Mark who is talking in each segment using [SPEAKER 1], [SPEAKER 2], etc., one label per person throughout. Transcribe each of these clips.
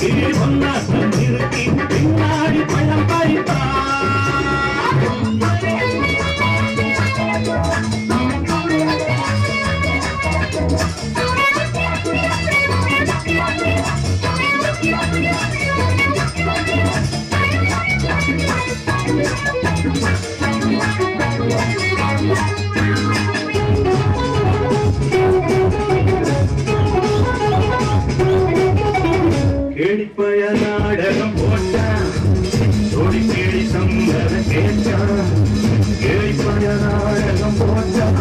[SPEAKER 1] பொன்னாட்டம் நிறுத்தி பின்னாடி பழம் பறித்தா கேடிப்பய நாடகம் போட்டான் தோடி கேடி சம்மதம் கேட்டான் கேடிப்பய நாடகம் போட்டான்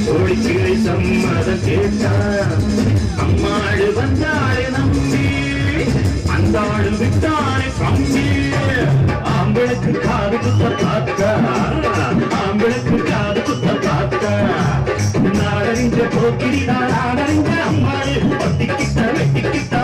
[SPEAKER 1] தோடி கேடி சம்மதம் கேட்டான் அம்மாடு வந்தாளே நம்பி அந்தாடு விட்டானே கம்பி ஆம்பளுக்கு காது குத்த காத்தா ஆம்பளுக்கு காது குத்த காத்தா நாடறிஞ்ச போக்கிரி நாடறிஞ்ச அம்மாடு ஒட்டிக்கிட்ட வெட்டிக்கிட்ட